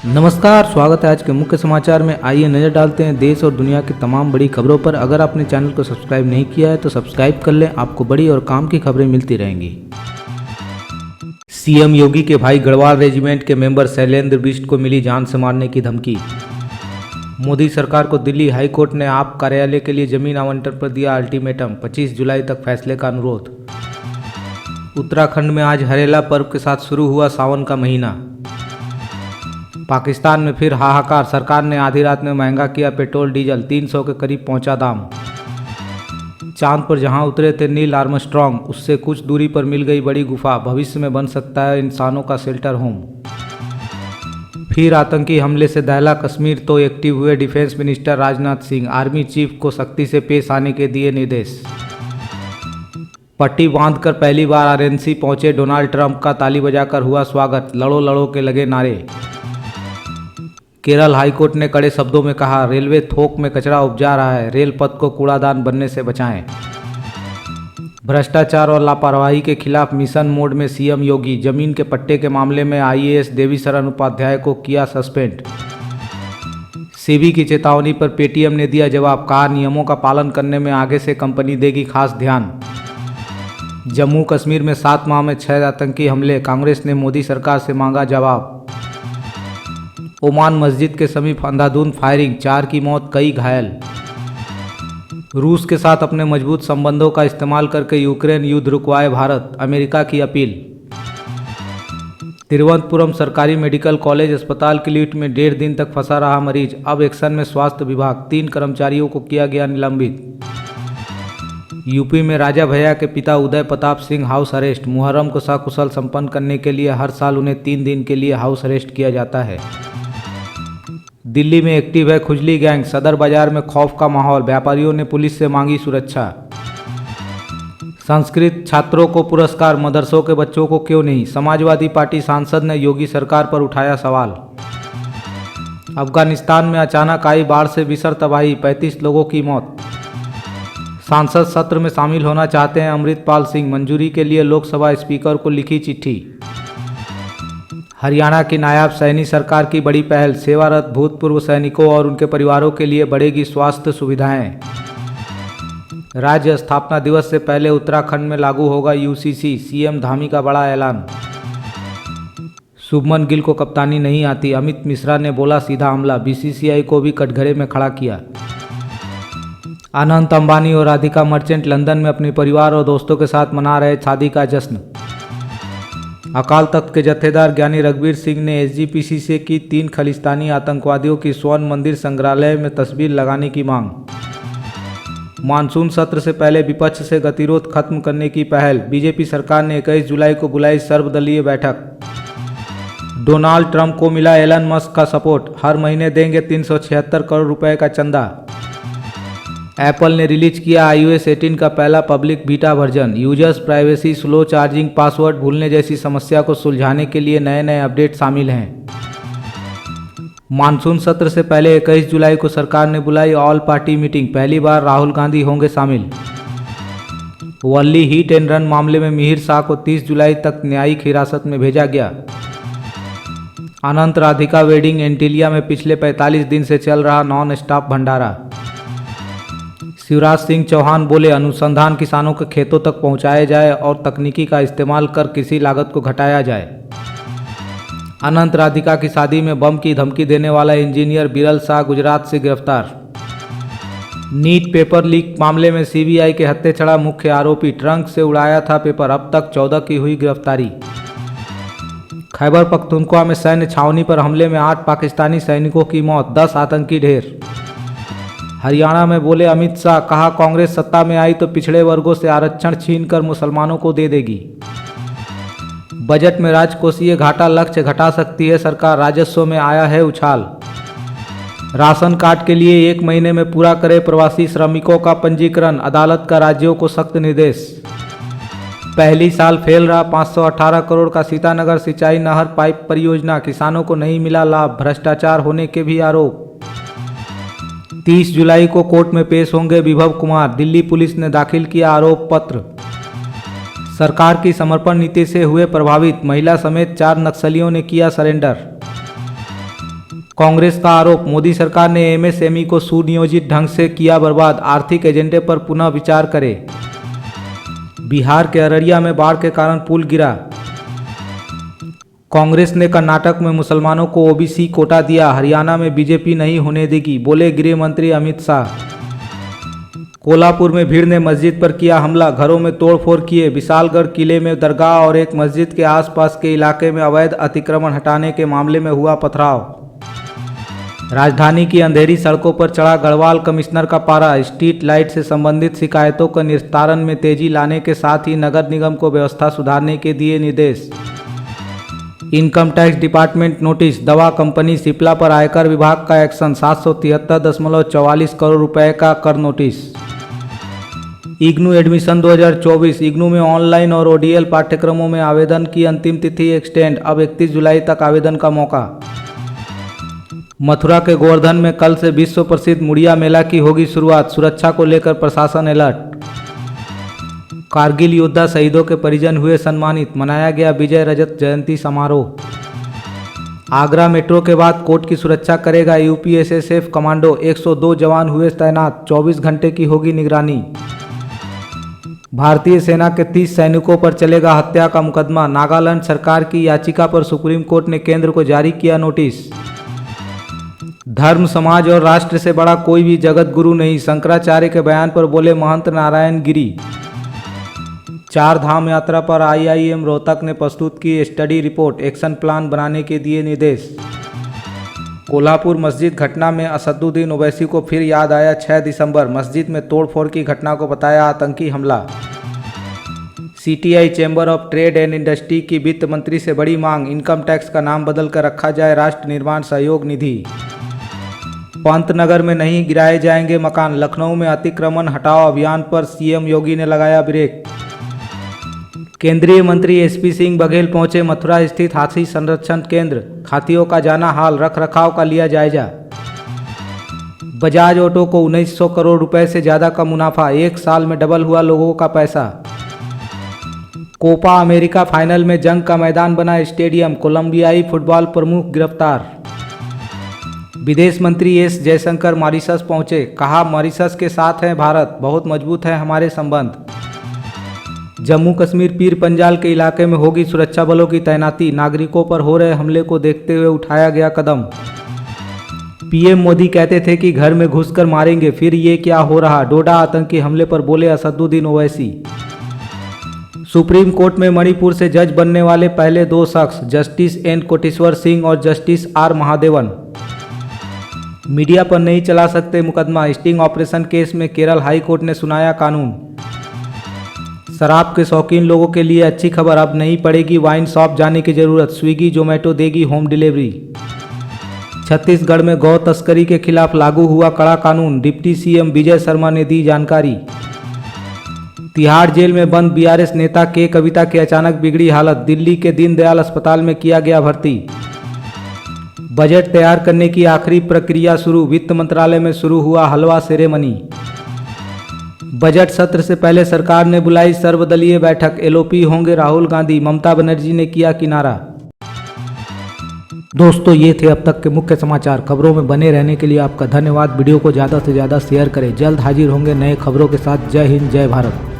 नमस्कार, स्वागत है आज के मुख्य समाचार में। आइए नजर डालते हैं देश और दुनिया की तमाम बड़ी खबरों पर। अगर आपने चैनल को सब्सक्राइब नहीं किया है तो सब्सक्राइब कर लें, आपको बड़ी और काम की खबरें मिलती रहेंगी। सीएम योगी के भाई गढ़वाल रेजिमेंट के मेंबर शैलेंद्र बिष्ट को मिली जान से मारने की धमकी। मोदी सरकार को दिल्ली हाई कोर्ट ने आप कार्यालय के लिए जमीन आवंटन पर दिया अल्टीमेटम, 25 जुलाई तक फैसले का अनुरोध। उत्तराखंड में आज हरेला पर्व के साथ शुरू हुआ सावन का महीना। पाकिस्तान में फिर हाहाकार, सरकार ने आधी रात में महंगा किया पेट्रोल डीजल, 300 के करीब पहुंचा दाम। चांद पर जहां उतरे थे नील आर्मस्ट्रॉन्ग, उससे कुछ दूरी पर मिल गई बड़ी गुफा, भविष्य में बन सकता है इंसानों का शेल्टर होम। फिर आतंकी हमले से दहला कश्मीर तो एक्टिव हुए defence minister Rajnath Singh, army chief को सख्ती से पेश आने के दिए निर्देश। पट्टी बांधकर पहली बार आरएनसी पहुंचे डोनाल्ड ट्रंप का ताली बजाकर हुआ स्वागत, लड़ो लड़ो के लगे नारे। केरल हाईकोर्ट ने कड़े शब्दों में कहा, रेलवे थोक में कचरा उपजा रहा है, रेल पथ को कूड़ादान बनने से बचाएं। भ्रष्टाचार और लापरवाही के खिलाफ मिशन मोड में सीएम योगी, जमीन के पट्टे के मामले में आईएएस देवीशरण उपाध्याय को किया सस्पेंड। सेबी की चेतावनी पर पेटीएम ने दिया जवाब, कहा नियमों का पालन करने में आगे से कंपनी देगी खास ध्यान। जम्मू कश्मीर में 7 माह में 6 आतंकी हमले, कांग्रेस ने मोदी सरकार से मांगा जवाब। ओमान मस्जिद के समीप अंधाधुंध फायरिंग, 4 की मौत, कई घायल। रूस के साथ अपने मजबूत संबंधों का इस्तेमाल करके यूक्रेन युद्ध रुकवाए भारत, अमेरिका की अपील। तिरुवनंतपुरम सरकारी मेडिकल कॉलेज अस्पताल की लिफ्ट में 1.5 दिन तक फंसा रहा मरीज, अब एक्शन में स्वास्थ्य विभाग, 3 कर्मचारियों को किया गया निलंबित। यूपी में राजा भैया के पिता उदय प्रताप सिंह हाउस अरेस्ट, मुहर्रम को सकुशल संपन्न करने के लिए हर साल उन्हें 3 दिन के लिए हाउस अरेस्ट किया जाता है। दिल्ली में एक्टिव है खुजली गैंग, सदर बाजार में खौफ का माहौल, व्यापारियों ने पुलिस से मांगी सुरक्षा। संस्कृत छात्रों को पुरस्कार, मदरसों के बच्चों को क्यों नहीं, समाजवादी पार्टी सांसद ने योगी सरकार पर उठाया सवाल। अफगानिस्तान में अचानक आई बाढ़ से भीषण तबाही, 35 लोगों की मौत। सांसद सत्र में शामिल होना चाहते हैं अमृतपाल सिंह, मंजूरी के लिए लोकसभा स्पीकर को लिखी चिट्ठी। हरियाणा की नायाब सैनी सरकार की बड़ी पहल, सेवारत भूतपूर्व सैनिकों और उनके परिवारों के लिए बढ़ेगी स्वास्थ्य सुविधाएं। राज्य स्थापना दिवस से पहले उत्तराखंड में लागू होगा यूसीसी, सीएम धामी का बड़ा ऐलान। शुभमन गिल को कप्तानी नहीं आती, अमित मिश्रा ने बोला सीधा हमला, बीसीसीआई को भी कटघरे में खड़ा किया। अनंत अंबानी और राधिका मर्चेंट लंदन में अपने परिवार और दोस्तों के साथ मना रहे शादी का जश्न। अकाल तख्त के जत्थेदार ज्ञानी रघुवीर सिंह ने एसजीपीसी से की 3 खालिस्तानी आतंकवादियों की स्वर्ण मंदिर संग्रहालय में तस्वीर लगाने की मांग। मानसून सत्र से पहले विपक्ष से गतिरोध खत्म करने की पहल, बीजेपी सरकार ने 21 जुलाई को बुलाई सर्वदलीय बैठक। डोनाल्ड ट्रंप को मिला एलन मस्क का सपोर्ट, हर महीने देंगे 376 करोड़ रुपए का चंदा। एप्पल ने रिलीज किया iOS 18 का पहला public beta version, users privacy, slow charging, password भूलने जैसी समस्या को सुलझाने के लिए नए अपडेट शामिल हैं। मानसून सत्र से पहले 21 जुलाई को सरकार ने बुलाई ऑल पार्टी मीटिंग, पहली बार राहुल गांधी होंगे शामिल। वर्ली हिट एंड रन मामले में मिहिर शाह को 30 जुलाई तक न्यायिक हिरासत में भेजा गया। अनंत राधिका वेडिंग एंटीलिया में पिछले 45 दिन से चल रहा नॉन स्टॉप भंडारा। शिवराज सिंह चौहान बोले, अनुसंधान किसानों के खेतों तक पहुंचाया जाए और तकनीकी का इस्तेमाल कर किसी लागत को घटाया जाए। अनंत राधिका की शादी में बम की धमकी देने वाला इंजीनियर बिरल शाह गुजरात से गिरफ्तार। नीट पेपर लीक मामले में सीबीआई के हत्थे चढ़ा मुख्य आरोपी, ट्रंक से उड़ाया था पेपर, अब तक 14 की हुई गिरफ्तारी। खैबर पख्तूनख्वा में सैन्य छावनी पर हमले में 8 पाकिस्तानी सैनिकों की मौत, 10 आतंकी ढेर। हरियाणा में बोले अमित शाह, कहा कांग्रेस सत्ता में आई तो पिछड़े वर्गों से आरक्षण छीनकर मुसलमानों को दे देगी। बजट में राजकोषीय घाटा लक्ष्य घटा सकती है सरकार, राजस्व में आया है उछाल। राशन कार्ड के लिए 1 महीने में पूरा करे प्रवासी श्रमिकों का पंजीकरण, अदालत का राज्यों को सख्त निर्देश। पहली साल फेल रहा 518 करोड़ का सीतानगर सिंचाई नहर पाइप परियोजना, किसानों को नहीं मिला लाभ, भ्रष्टाचार होने के भी आरोप। 30 जुलाई को कोर्ट में पेश होंगे विभव कुमार, दिल्ली पुलिस ने दाखिल किया आरोप पत्र। सरकार की समर्पण नीति से हुए प्रभावित, महिला समेत 4 नक्सलियों ने किया सरेंडर। कांग्रेस का आरोप, मोदी सरकार ने एमएसएमई को सुनियोजित ढंग से किया बर्बाद, आर्थिक एजेंडे पर पुनः विचार करे। बिहार के अररिया में बाढ़ के कारण पुल गिरा। कांग्रेस ने कर्नाटक में मुसलमानों को ओबीसी कोटा दिया, हरियाणा में बीजेपी नहीं होने देगी, बोले गृह मंत्री अमित शाह। कोल्हापुर में भीड़ ने मस्जिद पर किया हमला, घरों में तोड़फोड़ किए। विशालगढ़ किले में दरगाह और एक मस्जिद के आसपास के इलाके में अवैध अतिक्रमण हटाने के मामले में हुआ पथराव। राजधानी की अंधेरी सड़कों पर चढ़ा गढ़वाल कमिश्नर का पारा, स्ट्रीट लाइट से संबंधित शिकायतों का निस्तारण में तेजी लाने के साथ ही नगर निगम को व्यवस्था सुधारने के दिए निर्देश। इनकम टैक्स डिपार्टमेंट नोटिस, दवा कंपनी सिप्ला पर आयकर विभाग का एक्शन, 773.44 करोड़ रुपए का कर नोटिस। इग्नू एडमिशन 2024, इग्नू में ऑनलाइन और ओडीएल पाठ्यक्रमों में आवेदन की अंतिम तिथि एक्सटेंड, अब 31 जुलाई तक आवेदन का मौका। मथुरा के गोवर्धन में कल से विश्व प्रसिद्ध मुड़िया मेला की होगी शुरुआत, सुरक्षा को लेकर प्रशासन अलर्ट। कारगिल योद्धा शहीदों के परिजन हुए सम्मानित, मनाया गया विजय रजत जयंती समारोह। आगरा मेट्रो के बाद कोर्ट की सुरक्षा करेगा यूपीएसएसएफ कमांडो, 102 जवान हुए तैनात, 24 घंटे की होगी निगरानी। भारतीय सेना के 30 सैनिकों पर चलेगा हत्या का मुकदमा, नागालैंड सरकार की याचिका पर सुप्रीम कोर्ट ने केंद्र को जारी किया नोटिस। धर्म, समाज और राष्ट्र से बड़ा कोई भी जगत गुरु नहीं, शंकराचार्य के बयान पर बोले महंत नारायण गिरी। 4 धाम यात्रा पर आईआईएम रोहतक ने प्रस्तुत की स्टडी रिपोर्ट, एक्शन प्लान बनाने के दिए निर्देश। कोल्हापुर मस्जिद घटना में असदुद्दीन ओवैसी को फिर याद आया 6 दिसंबर, मस्जिद में तोड़फोड़ की घटना को बताया आतंकी हमला। CTI chamber of trade and industry की वित्त मंत्री से बड़ी मांग, इनकम टैक्स का नाम बदलकर रखा जाए राष्ट्र निर्माण सहयोग निधि। पंतनगर में नहीं गिराए जाएंगे मकान, लखनऊ में अतिक्रमण हटाओ अभियान पर सीएम योगी ने लगाया ब्रेक। केंद्रीय मंत्री एसपी सिंह बघेल पहुंचे मथुरा स्थित हाथी संरक्षण केंद्र, हाथियों का जाना हाल, रख रखाव का लिया जायजा। बजाज ऑटो को 1900 करोड़ रुपए से ज्यादा का मुनाफा, 1 साल में डबल हुआ लोगों का पैसा। कोपा अमेरिका फाइनल में जंग का मैदान बना स्टेडियम, कोलंबियाई फुटबॉल प्रमुख गिरफ्तार। विदेश मंत्री एस जयशंकर मॉरिशस पहुंचे, कहा मॉरिशस के साथ है भारत, बहुत मजबूत है हमारे संबंध। जम्मू कश्मीर पीर पंजाल के इलाके में होगी सुरक्षा बलों की तैनाती, नागरिकों पर हो रहे हमले को देखते हुए उठाया गया कदम। पीएम मोदी कहते थे कि घर में घुसकर मारेंगे, फिर ये क्या हो रहा, डोडा आतंकी हमले पर बोले असदुद्दीन ओवैसी। सुप्रीम कोर्ट में मणिपुर से जज बनने वाले पहले 2 शख्स, जस्टिस एन कोटेश्वर सिंह और जस्टिस आर महादेवन। मीडिया पर नहीं चला सकते मुकदमा, स्टिंग ऑपरेशन केस में केरल हाई कोर्ट ने सुनाया कानून। शराब के शौकीन लोगों के लिए अच्छी खबर, अब नहीं पड़ेगी वाइन शॉप जाने की जरूरत, स्विगी जोमेटो देगी होम डिलीवरी। छत्तीसगढ़ में गौ तस्करी के खिलाफ लागू हुआ कड़ा कानून, डिप्टी सीएम विजय शर्मा ने दी जानकारी। तिहाड़ जेल में बंद बीआरएस नेता के कविता की अचानक बिगड़ी हालत, दिल्ली के दीनदयाल अस्पताल में किया गया भर्ती। बजट तैयार करने की आखिरी प्रक्रिया शुरू, वित्त मंत्रालय में शुरू हुआ हलवा सेरेमनी। बजट सत्र से पहले सरकार ने बुलाई सर्वदलीय बैठक, एलओपी होंगे राहुल गांधी, ममता बनर्जी ने किया किनारा। दोस्तों ये थे अब तक के मुख्य समाचार। खबरों में बने रहने के लिए आपका धन्यवाद। वीडियो को ज़्यादा से ज़्यादा शेयर करें। जल्द हाजिर होंगे नए खबरों के साथ। जय हिंद, जय भारत।